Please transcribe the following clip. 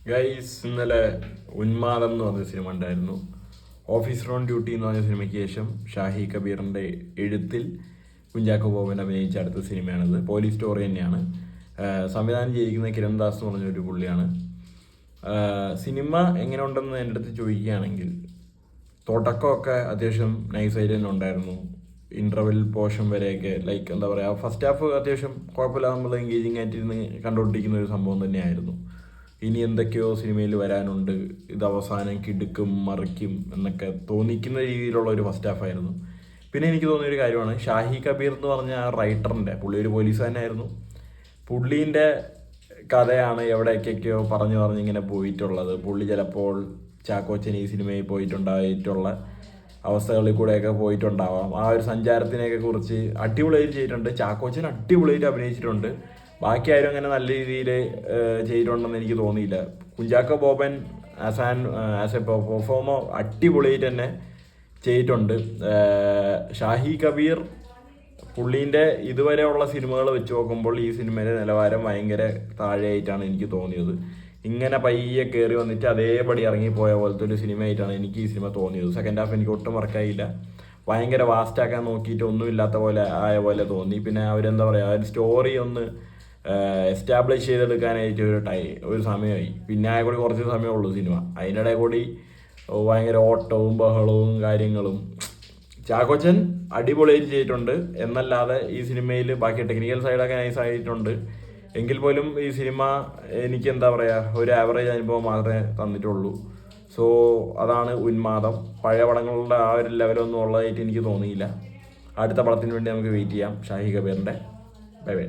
Guys, ഇന്നലെ ഉന്മാദം എന്ന് പറഞ്ഞ സിനിമ ഉണ്ടായിരുന്നു. ഓഫീസർ ഓൺ ഡ്യൂട്ടി എന്ന് പറഞ്ഞ സിനിമയ്ക്ക് ശേഷം ഷാഹി കബീറിൻ്റെ എഴുത്തിൽ കുഞ്ചാക്കോ ബോബൻ അഭിനയിച്ച അടുത്ത സിനിമയാണിത്. പോലീസ് സ്റ്റോറി തന്നെയാണ്. സംവിധാനം ചെയ്തിരിക്കുന്ന കിരൺ ദാസ് എന്ന് പറഞ്ഞൊരു പുള്ളിയാണ്. സിനിമ എങ്ങനെ ഉണ്ടെന്ന് എൻ്റെ അടുത്ത് ചോദിക്കുകയാണെങ്കിൽ, തുടക്കമൊക്കെ അത്യാവശ്യം നൈസായിട്ട് തന്നെ ഉണ്ടായിരുന്നു. ഇൻ്റർവെൽ പോർഷൻ വരെയൊക്കെ എന്താ പറയുക, ഫസ്റ്റ് ഹാഫ് അത്യാവശ്യം കുഴപ്പമില്ല, നമ്മൾ എൻഗേജിങ് ആയിട്ടിരുന്ന് കണ്ടുകൊണ്ടിരിക്കുന്ന ഒരു സംഭവം തന്നെയായിരുന്നു. ഇനി എന്തൊക്കെയോ സിനിമയിൽ വരാനുണ്ട്, ഇത് അവസാനം കിടുക്കും മറിക്കും എന്നൊക്കെ തോന്നിക്കുന്ന രീതിയിലുള്ള ഒരു ഫസ്റ്റ് ഹാഫ് ആയിരുന്നു. പിന്നെ എനിക്ക് തോന്നിയൊരു കാര്യമാണ്, ഷാഹി കബീർ എന്ന് പറഞ്ഞ ആ റൈറ്ററിൻ്റെ, പുള്ളി ഒരു പോലീസുകാരനായിരുന്നു. പുള്ളീൻ്റെ കഥയാണ് എവിടേക്കൊക്കെയോ പറഞ്ഞിങ്ങനെ പോയിട്ടുള്ളത്. പുള്ളി ചിലപ്പോൾ ചാക്കോച്ചൻ ഈ സിനിമയിൽ പോയിട്ടുണ്ടായിട്ടുള്ള അവസ്ഥകളിൽ കൂടെയൊക്കെ പോയിട്ടുണ്ടാവാം. ആ ഒരു സഞ്ചാരത്തിനെയൊക്കെ കുറിച്ച് അടിപൊളിയായിട്ട് ചെയ്തിട്ടുണ്ട്. ചാക്കോച്ചൻ അടിപൊളിയായിട്ട് അഭിനയിച്ചിട്ടുണ്ട്. ബാക്കി ആരും അങ്ങനെ നല്ല രീതിയിൽ ചെയ്തിട്ടുണ്ടെന്ന് എനിക്ക് തോന്നിയില്ല. Kunchacko Boban as A performer അടിപൊളിയായിട്ട് തന്നെ ചെയ്തിട്ടുണ്ട്. ഷാഹി കബീർ പുള്ളീൻ്റെ ഇതുവരെയുള്ള സിനിമകൾ വെച്ച് നോക്കുമ്പോൾ ഈ സിനിമയുടെ നിലവാരം ഭയങ്കര താഴെയായിട്ടാണ് എനിക്ക് തോന്നിയത്. ഇങ്ങനെ പയ്യെ കയറി വന്നിട്ട് അതേപടി ഇറങ്ങിപ്പോയ പോലത്തെ ഒരു സിനിമയായിട്ടാണ് എനിക്ക് ഈ സിനിമ തോന്നിയത്. സെക്കൻഡ് ഹാഫ് എനിക്ക് ഒട്ടും വർക്കായില്ല. ഭയങ്കര വാസ്റ്റാക്കാൻ നോക്കിയിട്ട് ഒന്നുമില്ലാത്ത പോലെ ആയ പോലെ തോന്നി. പിന്നെ അവരെന്താ പറയുക, ഒരു സ്റ്റോറി ഒന്ന് എസ്റ്റാബ്ലിഷ് ചെയ്തെടുക്കാനായിട്ട് ഒരു സമയമായി. പിന്നെ ആയ കൂടി കുറച്ച് സമയമുള്ളൂ സിനിമ. അതിൻ്റെ ഇടയിൽ കൂടി ഭയങ്കര ഓട്ടവും ബഹളവും കാര്യങ്ങളും. ചാക്കോച്ചൻ അടിപൊളിയായിട്ട് ചെയ്തിട്ടുണ്ട് എന്നല്ലാതെ ഈ സിനിമയിൽ ബാക്കി ടെക്നിക്കൽ സൈഡൊക്കെ നൈസായിട്ടുണ്ട്. എങ്കിൽ പോലും ഈ സിനിമ എനിക്ക് എന്താ പറയുക, ഒരു ആവറേജ് അനുഭവം മാത്രമേ തന്നിട്ടുള്ളൂ. സോ അതാണ് ഉന്മാദം. പഴയ പടങ്ങളുടെ ആ ഒരു ലെവലൊന്നും ഉള്ളതായിട്ട് എനിക്ക് തോന്നിയില്ല. അടുത്ത പടത്തിന് വേണ്ടി നമുക്ക് വെയിറ്റ് ചെയ്യാം. ഷാഹി കബീറിൻ്റെ. Bye by.